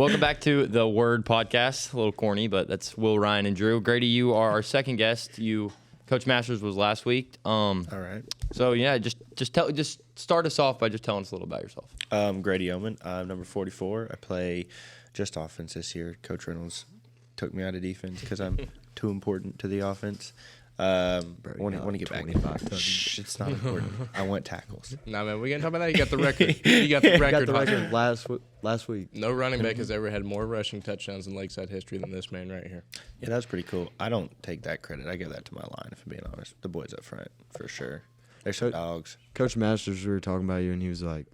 Welcome back to the Word Podcast. A little corny, but that's Will, Ryan, and Drew. Grady, you are our second guest. Coach Masters was last week. All right. So yeah, just start us off by just telling us a little about yourself. Grady Ohman. I'm number 44. I play just offense this year. Coach Reynolds took me out of defense because I'm too important to the offense. I want to get back. Shh, it's not important. I want tackles. Nah, man, we can't talk about that. You got the record. You got the record. Got the record last week. No running back has ever had more rushing touchdowns in Lakeside history than this man right here. Yeah, that was pretty cool. I don't take that credit. I give that to my line, if I'm being honest. The boys up front, for sure. They're some dogs. Coach Masters, we were talking about you, and he was like,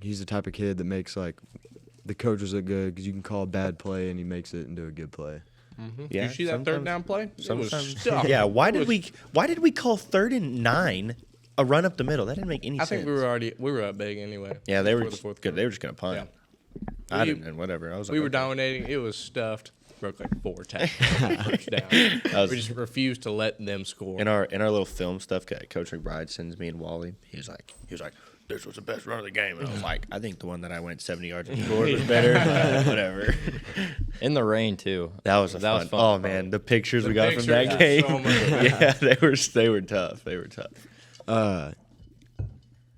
he's the type of kid that makes, like, the coaches look good because you can call a bad play, and he makes it into a good play. Mm-hmm. Yeah, you see that third down play? Sometimes. Yeah, why did we call 3rd and 9 a run up the middle? That didn't make any sense. I think we were up big anyway. Yeah, they were good. They were just gonna punt. Yeah. I didn't, and whatever. I was. We were dominating. It was stuffed. Broke like 4 tackles. Down. We just refused to let them score. In our little film stuff, Coach McBride sends me and Wally. He was like, this was the best run of the game, and I was like, I think the one that I went 70 yards and scored was better. Whatever. In the rain too. That was fun. Oh man, the pictures we got from that game. So much yeah, they were tough. They were tough.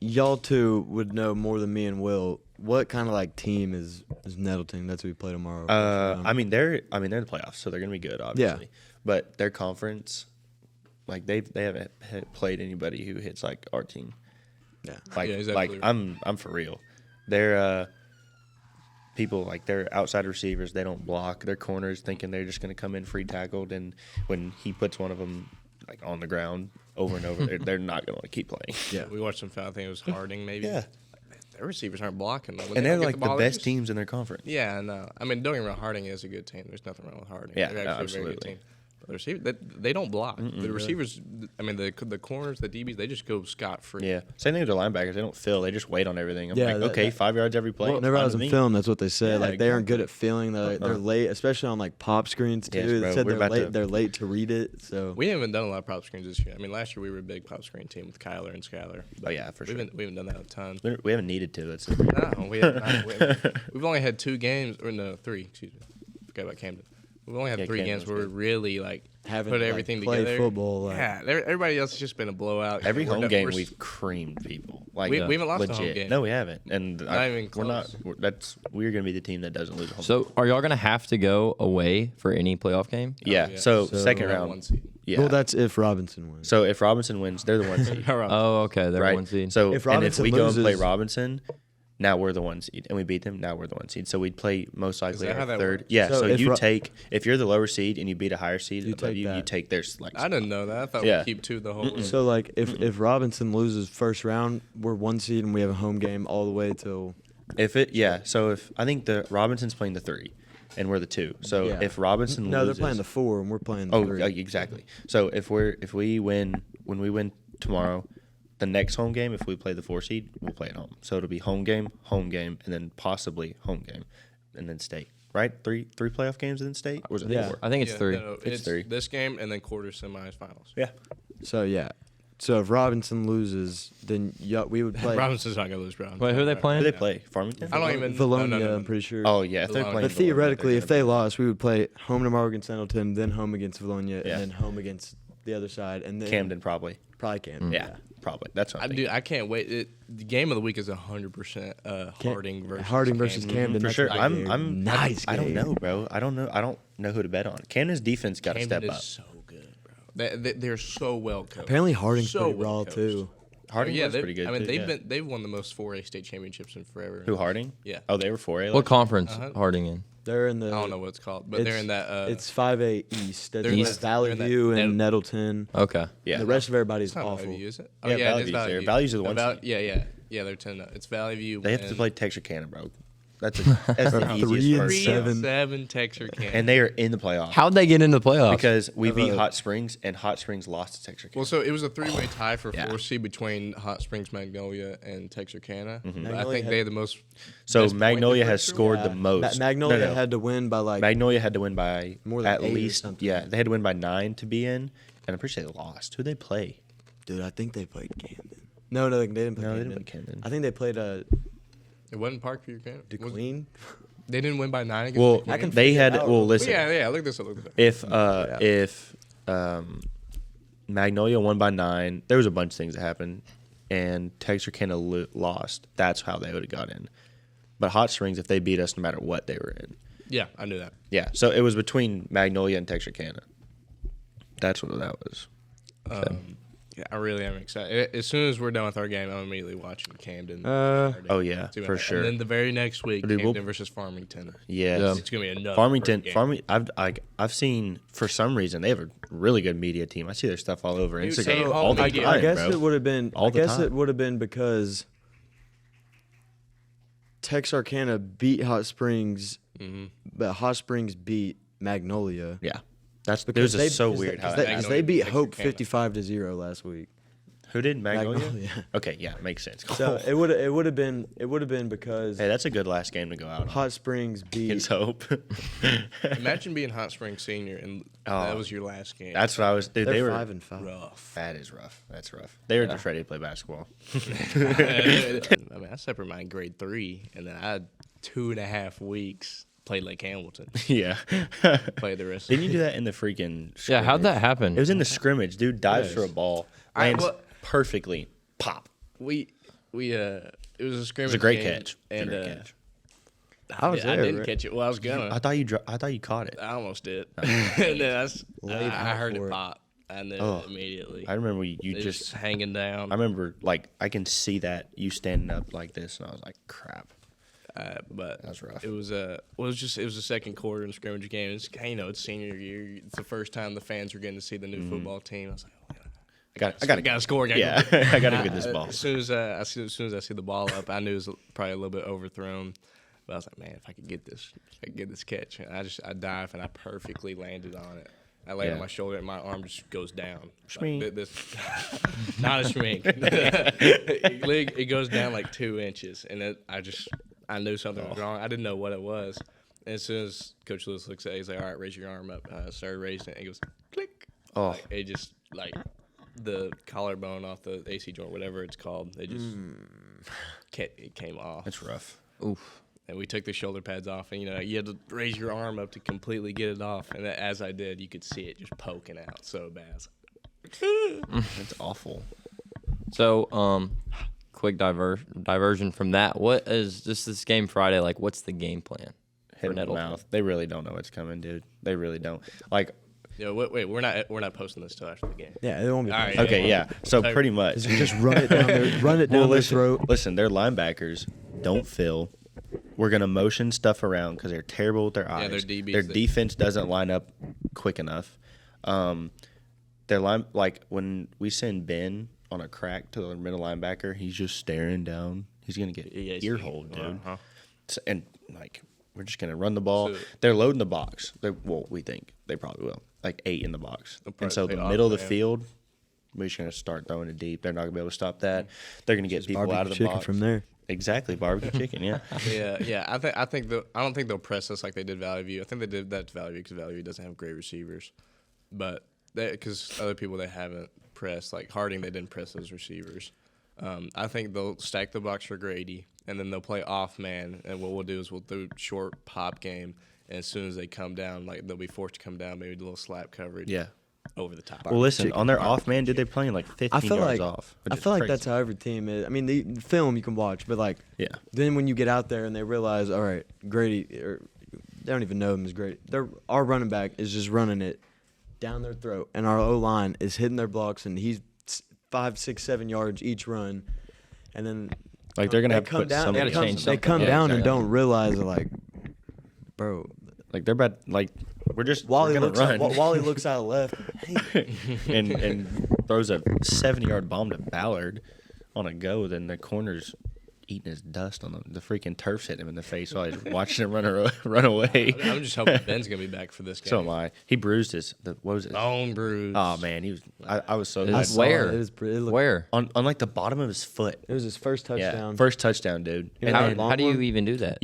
Y'all two would know more than me and Will. What kind of like team is Nettleton? That's who we play tomorrow. I mean they're in the playoffs, so they're gonna be good, obviously. Yeah. But their conference, like they haven't played anybody who hits like our team. Yeah. Like I'm for real. They're people like they're outside receivers. They don't block. Their corners thinking they're just gonna come in free tackled, and when he puts one of them like on the ground over and over, they're not gonna keep playing. Yeah, we watched some foul. I think it was Harding maybe. Yeah. Their receivers aren't blocking though. And they're like the best teams in their conference. Yeah, no. I mean, don't get me wrong, Harding is a good team. There's nothing wrong with Harding. Yeah, they're actually absolutely. a very good team. But the receivers, they don't block. The receivers, I mean, the corners, the DBs, they just go scot-free. Yeah. Same thing with the linebackers. They don't fill. They just wait on everything. I'm like, okay, 5 yards every play. Well, whenever I was in film, that's what they said. Yeah, like, they aren't good at filling. They're late, especially on, like, pop screens, too. Yes, they said they're late to read it. So we haven't done a lot of pop screens this year. I mean, last year we were a big pop screen team with Kyler and Skyler. Oh, yeah, for sure. We haven't done that a ton. We haven't needed to. No, we haven't. We've only had 2 games, or no, 3, excuse me. Forgot about Camden. We've only had 3 games where we really, like, put everything together. Play football. Yeah, everybody else has just been a blowout. Every home game we've creamed people. Like we haven't lost legit. a home game. No, we haven't. And not even close. We're going to be the team that doesn't lose a home game. So are y'all gonna have to go away for any playoff game? Yeah. yeah. So second round. 1 seed. Yeah. Well, that's if Robinson wins. So if Robinson wins, they're the 1 seed. Oh, okay, they're right? 1 seed. So if if we go and play loses- Robinson, now we're the 1 seed, and we beat them. Now we're the 1 seed. So we'd play most likely that how our that third. works? Yeah. So So if you're the lower seed and you beat a higher seed above you take their like. I didn't know that. I thought Yeah. we'd keep 2 the whole way. So, like, if Robinson loses first round, we're 1 seed and we have a home game all the way till. So if I think the Robinson's playing the 3, and we're the 2. So Yeah. if Robinson No, loses, they're playing the 4 and we're playing the 3. exactly. So if we win tomorrow, the next home game, if we play the 4 seed, we'll play at home. So it'll be home game, and then possibly home game, and then state. Right? Three playoff games and then state? Or is it 4? I think it's 3. No, It's 3. This game and then quarters, semis, finals. Yeah. So, yeah. So if Robinson loses, then we would play. Robinson's not going to lose, bro. Wait, who are they Who playing? do they play? Farmington? I don't even. Valonia, no. I'm pretty sure. Oh, yeah. If they're But playing But theoretically, Valonia, if they lost, we would play home tomorrow against Sandalton, then home against Valonia, Yeah. and then home against the other side, and then Camden probably. Probably Camden. Yeah. Probably. That's what I'm thinking. I can't wait. The game of the week is 100% Harding versus Camden. For That's sure. a big game. I'm nice. I don't game. know, bro. I don't know who to bet on. Camden's defense got to step Camden up. is so good, bro. They're so well coached. Apparently Harding's so pretty well raw coached. too. Harding was pretty good. I mean, too, they've won the most 4A state championships in forever. Who, Harding? Yeah. Oh, they were 4A. What conference Harding in? They're in the. I don't know what it's called, but they're in that. It's 5A East. That's they're in East that- Valley they're in that- View and they're- Nettleton. Okay. Yeah. The rest of everybody's It's not awful. Valley View, is it? Oh, Yeah, yeah, Valley it is View's Valley there. View. Valley's are the one seed. Yeah, they're 10. It's Valley View. They have to and play Texarkana, bro. That's the 3 easiest and first. 7. 7 Texarkana. And they are in the playoffs. How'd they get into the playoffs? Because we beat Hot Springs, and Hot Springs lost to Texarkana. Well, so it was a 3-way tie for Yeah. 4 seed between Hot Springs, Magnolia, and Texarkana. But I Magnolia think they had the most. So best point Magnolia has differential. scored the most. Magnolia No. had to win by like. Magnolia had to win by More than at 8 or least. something. Yeah, they had to win by 9 to be in, and I'm pretty sure they lost. Who'd they play? Dude, I think they played Camden. No, they didn't play No, they Camden. didn't play Camden. I think they played It wasn't Parkview, Camden. DeQueen. They didn't win by 9 against Well, McMahon? they had. out. Well, listen. Yeah. Look this up. If Magnolia won by 9, there was a bunch of things that happened, and Texarkana lost. That's how they would have got in. But Hot Springs, if they beat us, no matter what they were in. Yeah, I knew that. Yeah, so it was between Magnolia and Texarkana. That's what that was. Yeah, I really am excited. As soon as we're done with our game, I'm immediately watching Camden. Oh yeah, for sure. And then the very next week, Dude, Camden versus Farmington. Yes. It's gonna be another Farmington. great game. I've seen for some reason they have a really good media team. I see their stuff all over Dude, Instagram so all the I time. I guess bro. it would have been. All I the guess time. it would have been because Texarkana beat Hot Springs, but Hot Springs beat Magnolia. Yeah, that's Because it was so weird how that because happened. they beat Hope Texarkana. 55-0 last week. Who did Magnolia? Magnolia. Okay, yeah, makes sense. So it would have been because Hey, that's a good last game to go out on. Hot Springs beat. It's hope. Imagine being Hot Springs senior and that was your last game. That's what I was. Dude, They're they were 5-5. rough. That is rough. That's rough. They were just ready to play basketball. I mean, I separated mine in grade 3, and then I had 2.5 weeks played Lake Hamilton. Yeah. Played the rest. Didn't you do that in the freaking? Yeah, how'd that happen? It was in the scrimmage. Dude dives for a ball, lands perfectly, pop. It was a scrimmage. It was a great game, catch. and Great catch. I there, didn't right? catch it. Well, I was gonna. I thought you caught it. I almost did. And then Laid I out heard for it it. pop. I knew Oh. it immediately. I remember you It was just. hanging down. I remember like I can see that you standing up like this, and I was like, crap. But That was rough. It was it was the second quarter in the scrimmage game. It's it's senior year. It's the first time the fans were getting to see the new football team. I was like, I got gotta score. Yeah, I got to get this ball. As soon as I see the ball up, I knew it was probably a little bit overthrown. But I was like, man, if I could get this catch, and I dive and I perfectly landed on it. I laid on my shoulder and my arm just goes down. Schmink. Like, not a schmink. It goes down like 2 inches, and I knew something was wrong. I didn't know what it was. And as soon as Coach Lewis looks at it, he's like, all right, raise your arm up. I started raising it, and it goes click. Oh. Like, it just like the collarbone off the AC joint, whatever it's called, it just it came off. That's rough. Oof. And we took the shoulder pads off, and you had to raise your arm up to completely get it off. And as I did, you could see it just poking out so bad. I was like, That's awful. So, quick diversion from that. What is just this game Friday? Like, what's the game plan Hit for in the Nettleton? mouth. They really don't know what's coming, dude. They really don't. Like, wait, we're not posting this till after the game. Yeah, it won't be. All right. okay, yeah. So So- pretty much. Just run it down their Well, their throat. listen, their linebackers don't fill. We're gonna motion stuff around because they're terrible with their eyes. their DBs, their they- defense doesn't line up quick enough. Their line, like when we send Ben on a crack to the middle linebacker, he's just staring down. He's gonna get ear holed, dude. Uh-huh. So, and like we're just gonna run the ball. So- They're loading the box. We think they probably will. Like 8 in the box. They'll And so probably the play middle of the off, man. field, we're just gonna start throwing it deep. They're not gonna be able to stop that. They're gonna get people out of Barbecue the chicken box from there. Exactly, barbecue chicken. Yeah. Yeah. I don't think they'll press us like they did Valley View. I think they did that to Valley View because Valley View doesn't have great receivers, but because other people they haven't pressed, like Harding, they didn't press those receivers. I think they'll stack the box for Grady, and then they'll play off man. And what we'll do is we'll do short pop game, and as soon as they come down, like they'll be forced to come down, maybe do a little slap coverage. Yeah. Over the top. Well, listen, on their off man, dude, they're playing like 15 I feel yards like off. which I is feel like crazy. that's how every team is. I mean, the film you can watch, but like Yeah. then when you get out there and they realize, all right, Grady, or they don't even know him as Grady. Our running back is just running it down their throat, and our O line is hitting their blocks, and he's 5, 6, 7 yards each run, and then Like they're gonna they have to come put down. something. They gotta change They something. come Yeah, down and exactly. don't realize like, bro. Like they're about like we're just Wally we're looks gonna out, run Wally looks out left. Hey, and throws a 70-yard bomb to Ballard on a go. Then the corner's eating his dust on the freaking turf's hitting him in the face while he's watching him run away. I'm just hoping Ben's gonna be back for this game. So am I. He bruised what was it? Bone bruise. Oh man, he was. I was so It glad. was where? It was pretty, it looked- Where? on like the bottom of his foot. It was his first touchdown. Yeah, first touchdown, dude. You And know How, then long how do you one? even do that?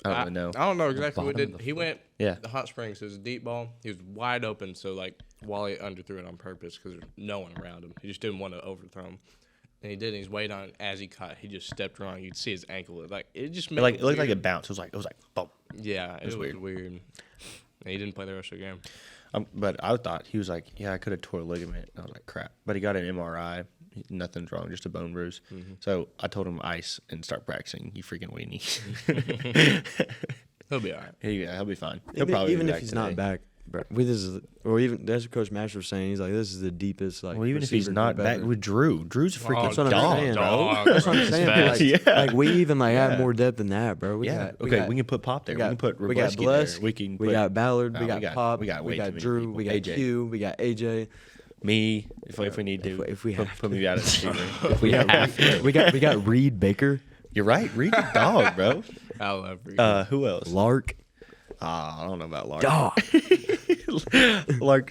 I don't really know. I don't know exactly what bottom did. of the He went. Yeah. The Hot Springs. It was a deep ball. He was wide open, so like Wally underthrew it on purpose because there's no one around him. He just didn't want to overthrow him. And he did. And he's waiting on it. As he caught, he just stepped wrong. You'd see his ankle. Like it just made It looked like it bounced. It was like boom. Yeah, it was weird. weird. And he didn't play the rest of the game. But I thought he was like, yeah, I could have tore a ligament. I was like, crap. But he got an MRI. Nothing's wrong, just a bone bruise. So I told him ice and start practicing. You freaking weenie. He'll be all right. He'll be fine. He'll Even, probably even be if back he's today. not back, bro, or even that's what Coach Master was saying. He's like, this is the deepest. Like, Well, even if he's receiver not group back ever. with Drew. Drew's a freaking That's what I'm dog, saying, bro. dog. That's what I'm saying. fast. Like, Yeah. like we even Yeah. have more depth than that, bro. Yeah. We Okay, got, we can put Pop there. We can put we got Robleski Bless. there. We can We put got Ballard. Nah, we got Pop. we got way too many Drew. people. We got AJ. Q. We got AJ. me if we need to. If we put, have put to. me out at receiver. If we have, we got Reed Baker, You're right. Reed's a dog, bro. I love Reed. Who else? Lark. I don't know about Lark. Dog.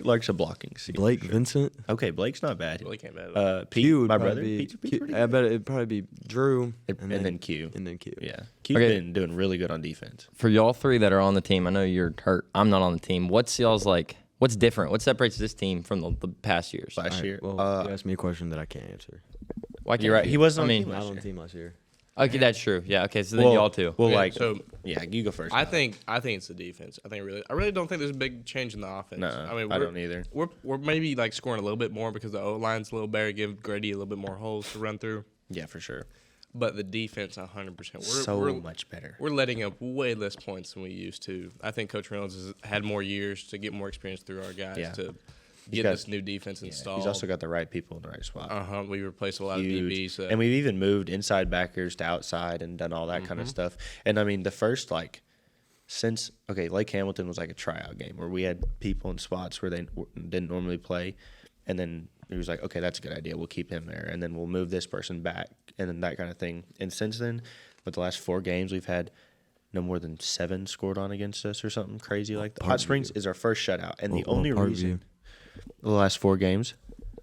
Lark's a blocking seat. Blake Vincent. Okay, Blake's not bad. Really can't bet it. Pete, Q would my probably brother. be. Pete's Q, pretty I good. bet it'd probably be Drew And then Q. and then Q. Yeah. Q's Okay. been doing really good on defense. For y'all three that are on the team, I know you're hurt. I'm not on the team. What's y'all's like? What's different? What separates this team from the past years? Last All right, year. well, you asked me a question that I can't answer. Why can't You're right. you? He wasn't I on the mean, team Not last on the year. team last year. okay, that's true. Yeah. Okay, so then y'all too. Well, Yeah, like, so- yeah, you go first. I think it's the defense. I really don't think there's a big change in the offense. Nuh-uh, I mean, I don't either. We're maybe like scoring a little bit more because the O line's a little better, give Grady a little bit more holes to run through. Yeah, for sure. But the defense, 100%. So much better. We're letting up way less points than we used to. I think Coach Reynolds has had more years to get more experience through our guys Yeah. to He's get got- this new defense Yeah, installed. he's also got the right people in the right spot. We replaced a lot Huge. of DBs. And we've even moved inside backers to outside and done all that kind of stuff. And I mean, the first since Lake Hamilton was like a tryout game where we had people in spots where they didn't normally play, and then he was like, okay, that's a good idea. We'll keep him there, and then we'll move this person back, and then that kind of thing. And since then, with the last 4 games, we've had no more than 7 scored on against us or something crazy like that. Hot Springs is our first shutout, and the only reason the last 4 games.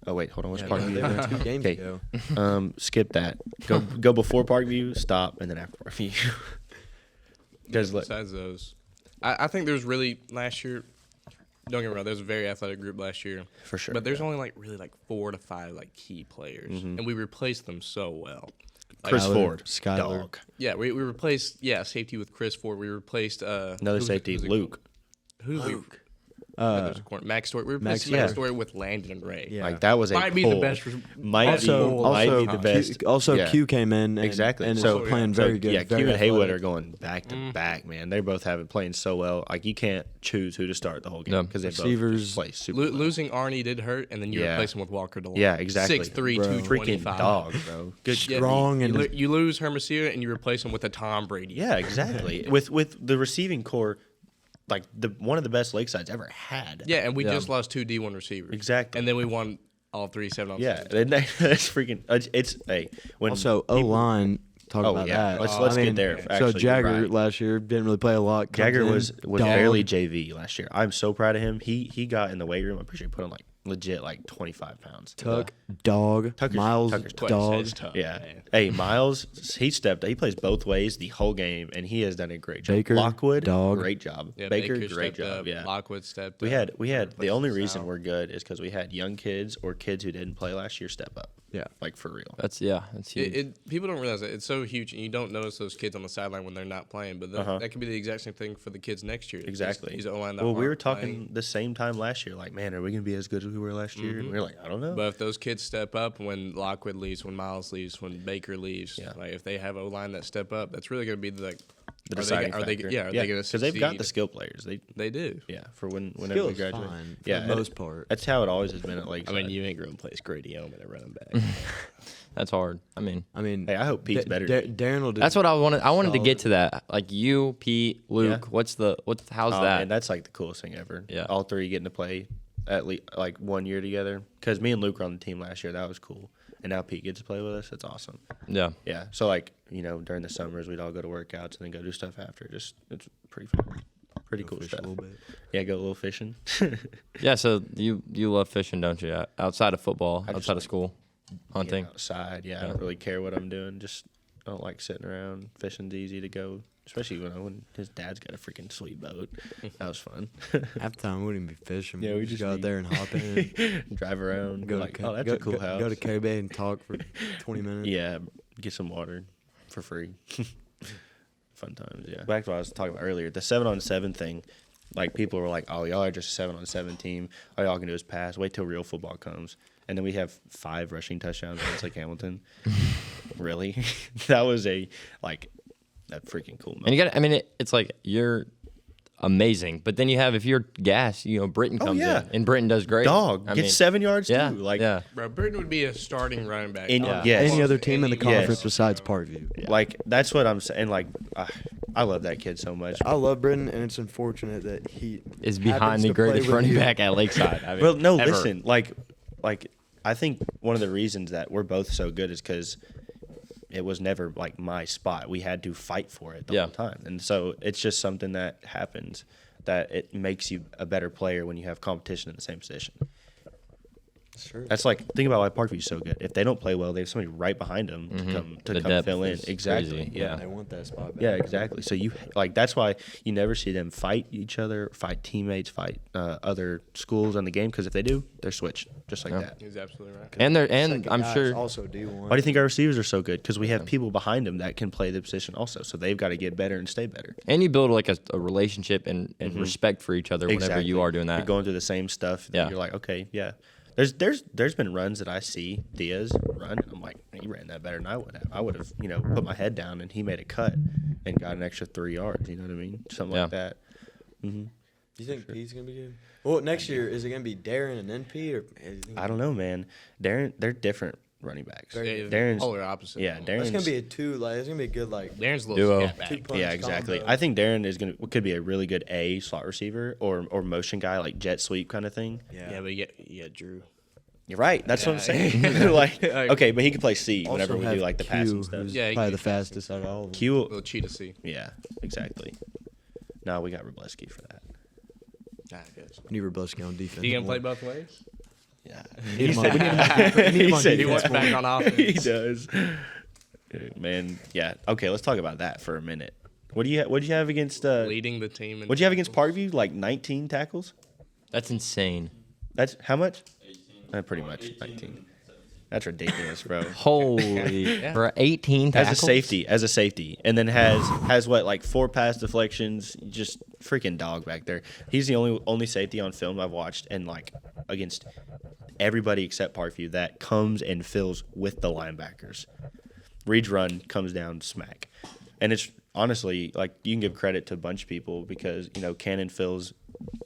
Oh wait, hold on. What's They Parkview? were 2 games Okay. ago. Skip that. Go before Parkview, stop, and then after Parkview. Because Besides those, I think there's really last year. Don't get me wrong. There's a very athletic group last year, for sure. but there's only really 4 to 5 key players, and we replaced them so well. Like, Chris Skylar, Ford, Skylar. dog. Yeah, we replaced safety with Chris Ford. We replaced Another safety, Luke. Who's Luke? Max Story. We replaced yeah. Max Story with Landon and Ray. Yeah. Like that was a Might be pull. the best. Might Also, be the best. Q, Q came in and, Exactly. and So is playing very good. Yeah, very Q and Haywood athletic. are going back to back, man. They both have it playing so well. Like you can't choose who to start the whole game No. because they Receivers. both play super. well. Losing Arnie did hurt, and then you Yeah. replace him with Walker DeLong. Yeah, exactly. 6'3", Bro. 225. Freaking dog, bro. Good. Yeah, Strong you, and- you, lo- you lose Hermosillo and you replace him with a Tom Brady. Yeah, exactly. with the receiving core, like one of the best Lakeside's ever had. Yeah, and we Yeah. just lost 2 D1 receivers. Exactly. And then we won all 3 7 on Yeah, 7. that's freaking. It's when Also, O line. Talk Oh, about yeah. that. Let's get there. So Actually, you're Jagger right. last year didn't really play a lot. comes Jagger in, was dog. barely JV last year. I'm so proud of him. He got in the weight room. I'm pretty sure he put on legit 25 pounds. Tuck, dog, Tucker's Miles, tough. dog. It's tough, Yeah. man. Hey, Miles, he stepped. He plays both ways the whole game, and he has done a great job. Baker, Lockwood, dog. great job. Yeah, Baker, Baker great stepped job. up, Yeah. Lockwood stepped We up. had the only Replaced reason Sal. we're good is because we had young kids or kids who didn't play last year step up. Yeah. Like for real. That's huge. People don't realize that it's so huge, and you don't notice those kids on the sideline when they're not playing. But that could be the exact same thing for the kids next year. Exactly. These O-line that Well, we were aren't talking playing. the same time last year. Like, man, are we gonna be as good as we were last year? And we were like, I don't know. But if those kids step up when Lockwood leaves, when Miles leaves, when Baker leaves, Yeah. if they have O-line that step up, that's really going to be the are deciding they, are they, factor. yeah, are they going to because they've got the succeed? skill players. They do. Yeah, for whenever Skill we is graduate. fine for Yeah, the and most part. That's how it always has been at I Lakeside. mean, you ain't going to place Grady Ohman at running back. That's hard. I mean, hey, I hope Pete's better. Darren will do. that's what I wanted. I wanted to get solid. to that. Like you, Pete, Luke. Yeah. How's Oh, that? man, that's like the coolest thing ever. Yeah. All 3 getting to play at least like 1 year together. Because me and Luke were on the team last year. That was cool. And now Pete gets to play with us. It's awesome. Yeah. Yeah. So like during the summers we'd all go to workouts and then go do stuff after. It's pretty fun. Pretty cool fish a stuff. little bit. Yeah, go a little fishing. Yeah. So you love fishing, don't you? Outside of football, I just outside of like school, hunting. Outside. Yeah, I don't really care what I'm doing. Just I don't like sitting around. Fishing's easy to go especially when his dad's got a freaking sweet boat. That was fun. Half the time we wouldn't even be fishing. Yeah, we We'd just go out be- there and hop in. Drive around, go like, Ca- oh, that's go, a cool go, house. Go to K Bay and talk for 20 minutes. Yeah, get some water for free. Fun times, yeah. Back to what I was talking about earlier, the 7-on-7 thing. Like, people were like, oh, y'all are just a 7-on-7 team. All y'all can do is pass. Wait till real football comes. And then we have 5 rushing touchdowns against like Hamilton. Really? That was a freaking cool moment. And you got, I mean, it's like you're amazing, but then you have, if you're gas, Britton comes yeah. in, and Britton does great. Dog, I get mean, 7 yards yeah, too. Like, yeah. Bro, Britton would be a starting running back. In- on yes. Any other almost team in the any- conference Yes. besides Parkview. Like, that's what I'm saying. Like, I love that kid so much. I love Britton, and it's unfortunate that he Is happens behind the to play greatest with running you. back at Lakeside. I mean, Well, no, ever. listen. Like, I think one of the reasons that we're both so good is because it was never like my spot. We had to fight for it the whole time, and so it's just something that happens that it makes you a better player when you have competition in the same position. Sure. That's like, think about why Parkview's so good. If they don't play well, they have somebody right behind them to The come depth fill in. is Exactly. crazy, Yeah. They want that spot back. Yeah, exactly. So you like, that's why you never see them fight each other, fight teammates, fight other schools on the game, because if they do, they're switched just like that. He's absolutely right. And Second I'm guys sure also D1. Why do you think our receivers are so good? Because we have people behind them that can play the position also. So they've got to get better and stay better. and you build like a relationship and respect for each other whenever you are doing that. You're going through the same stuff. Then Yeah. You're like, okay, yeah. There's been runs that I see Diaz run, and I'm like, he ran that better than I would have. I would have, put my head down, and he made a cut and got an extra 3 yards. You know what I mean? Something like that. You think Pete's gonna be good? Well, next year is it gonna be Darren and then Pete, or I don't know, man. They're different running backs. Yeah, Darren's polar opposite. yeah, almost. Darren's It's gonna be a two. Like it's gonna be a good like. Darren's a little Duo. scat back. Two punch yeah, exactly. combo. I think Darren could be a really good A slot receiver or motion guy, like jet sweep kind of thing. Yeah, but yeah, Drew. You're right. That's what I'm Yeah. saying. Like, okay, but he could play C whenever Also we have do like the Q, passing stuff. who's Yeah, he probably can the do fastest out of all of them. Q, Little cheetah C. yeah, exactly. No, we got Robleski for that. I guess. We need Robleski on defense. He gonna play both ways? Yeah, We need him on- we need him on- we need him on said He defense. wants back on offense. he does. Man, yeah. Okay, let's talk about that for a minute. What do you have against? Leading the team. What do you have against Parkview? Like 19 tackles? That's insane. That's how much? Pretty much 19. That's ridiculous, bro. Holy, for 18 tackles. As a safety, and then has what, like 4 pass deflections. Just freaking dog back there. He's the only safety on film I've watched, and like against everybody except Parkview that comes and fills with the linebackers. Reed's run comes down smack, and it's honestly like you can give credit to a bunch of people because Cannon fills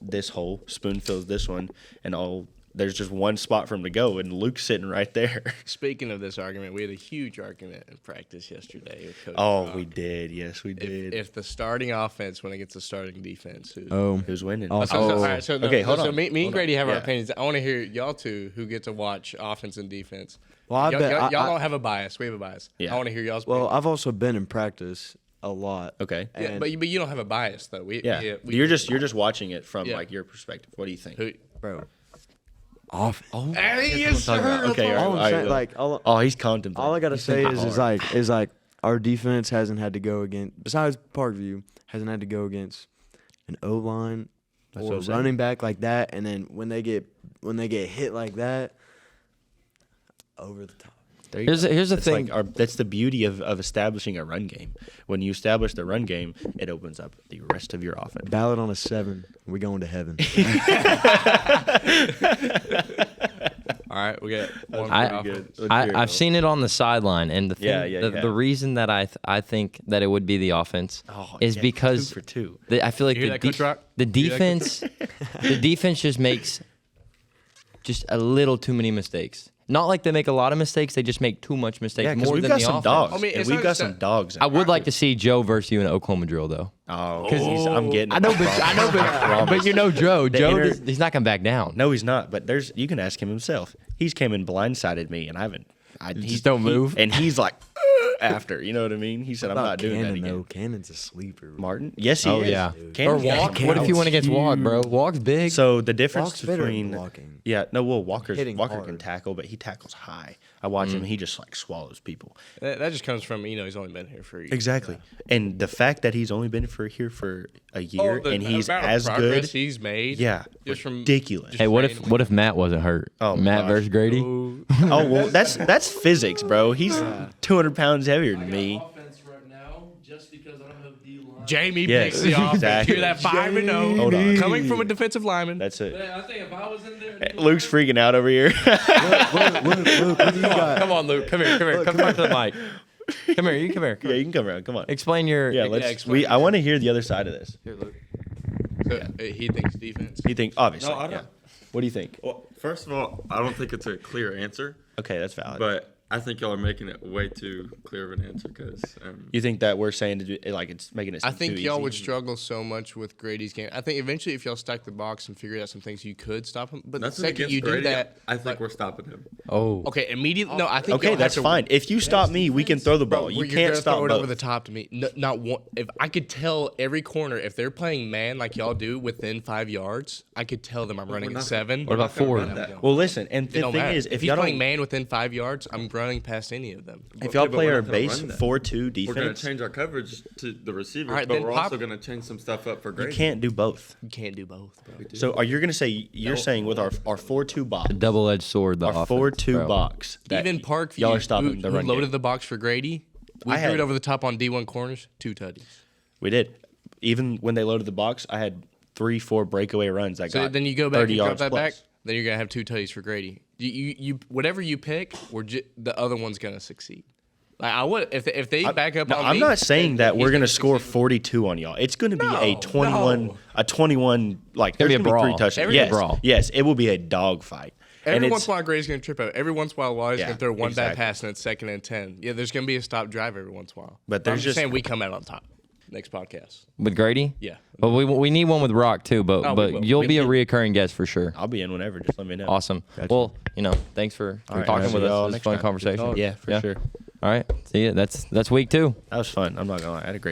this hole, Spoon fills this one, and all. There's just one spot for him to go, and Luke's sitting right there. Speaking of this argument, we had a huge argument in practice yesterday with Coach Oh, Brock. we did. Yes, we did. If the starting offense when it gets the starting defense, Who's winning? Oh. all right, so Okay, hold so on. me and Hold Grady on. have our Yeah. opinions. I want to hear y'all two who get to watch offense and defense. Well, I y'all, bet- y'all, y'all I- don't have a bias. We have a bias. Yeah. I want to hear y'all's. Well, opinion. I've also been in practice a lot. Okay. yeah, and- but you don't have a bias though. Yeah. You're just watching it from Yeah. like your perspective. What do you think? Who, Bro, offense. yes, talking about. sir. Okay, All all I'm right, saying, well. like, Oh, he's contemplating. all I gotta He's say thinking is hard. like our defense hasn't had to go against, besides Parkview, hasn't had to go against an O line That's what or I'm a saying. running back like that, and then when they get hit like that, over the top. There you Here's go. the That's thing. like that's the beauty of establishing a run game. When you establish the run game, it opens up the rest of your offense. Ballot on a 7, we going to heaven. All right, we got one I- for offense. Let's hear it, I've though. seen it on the sideline, and the thing, Yeah, yeah, yeah. the reason that I think that it would be the offense Oh, is yeah, because 2 for 2. I feel like You hear that, Coach Rock? the You hear that, defense, the defense just makes just a little too many mistakes. Not like they make a lot of mistakes; they just make too much mistakes. Yeah, because more we've than got the some offense. dogs. I mean, and it's we've not got just some that- dogs. in I would like to practice. see Joe versus you in an Oklahoma drill, though. Oh, because I'm getting. I know, but you know Joe. Joe, inner- he's not coming back down. No, he's not. But you can ask him himself. He's came and blindsided me, and I haven't. just don't move? And he's like, after. You know what I mean? He said, I'm not doing that Cannon, again. though. Cannon's a sleeper. Martin? Yes, he Oh, is. yeah. Cannon's Or got Walk. some What if you outs. went against Walk, bro? Walk's big. So the difference Walk's better at between blocking. Walker Hitting can hard. tackle, but he tackles high. I watch him. He just like swallows people. That just comes from he's only been here for a year. Exactly. And the fact that he's only been here for a year and he's amount of as progress good. he's made. Yeah, just from ridiculous. Hey, what if Matt wasn't hurt? Oh, Matt gosh. versus Grady. Oh well, that's physics, bro. He's 200 pounds heavier than me. Jamie Yes, picks the offense. exactly. You're that 5-0. Hold on. Coming from a defensive lineman. That's it. I think if I was in there, Luke's freaking out over here. Luke, what do you got? Come on, Luke. Come here. Come back to the mic. Come here. You come here. Yeah, you can come around. Come on. Explain your. Yeah, let's. explain I want to hear the other side of this. Here, Luke. So, he thinks defense. You think obviously? No, I don't. Yeah. What do you think? well, first of all, I don't think it's a clear answer, Okay, that's valid. but I think y'all are making it way too clear of an answer because You think that we're saying to do like it's making it? I seem think too y'all easy? would struggle so much with Grady's game. I think eventually, if y'all stack the box and figure out some things, you could stop him. But the nothing second against you Grady, do that, I think we're stopping him. Oh. okay, immediately. No, I think Okay, y'all have that's to- fine. If you stop me, we can throw the ball. Bro, You you're can't gonna stop throw it both. over the top to me. Not one. If I could tell every corner if they're playing man like y'all do within 5 yards, I could tell them I'm running not- at 7. What about forward? Well, listen, and It the don't thing matter. is, if if he's y'all playing don't, man within 5 yards, I'm running past any of them. if y'all Okay, but play we're our not gonna base run that. 4-2 We're going defense, to change our coverage to the receivers, All right, but then we're pop- also going to change some stuff up for you Grady. can't do both. You can't do both, bro. So are you gonna say you're saying with our 4-2 box, Double-edged sword. The our offense, 4-2 bro. box, that Even Parkview, y'all are stopping the who run loaded game. the box for Grady. We I threw had- it over the top on D1 corners, 2 tutties. We did. Even when they loaded the box, I had 3-4 breakaway runs that So got then you go back 30 and drop yards that plus. back. Then you're gonna have 2 tutties for Grady. You whatever you pick, the other one's gonna succeed. Like I would if they back up No, on I'm me, not saying then that he's we're gonna succeed. score 42 on y'all. It's gonna be a 21, no. a 21. Like Gonna there's be a gonna be 3 brawl. touchdowns. Every Yes, brawl. yes, it will be a dog fight. Every and once it's, in a while, Grady's gonna trip out. Every once in a while, Wally's Yeah, gonna throw one bad exactly. pass and it's 2nd and 10. Yeah, there's gonna be a stop drive every once in a while. But I'm there's just just- saying we come out on top. Next podcast. With Grady? Yeah. But we need one with Rock too. But Oh, we but will. you'll We be a can- reoccurring guest for sure. I'll be in whenever. Just let me know. Awesome. Gotcha. Well, thanks for All right, talking man. with See us. y'all It was a next fun time. conversation. Yeah, for sure. All right. See ya. That's week 2. That was fun. I'm not gonna lie. I had a great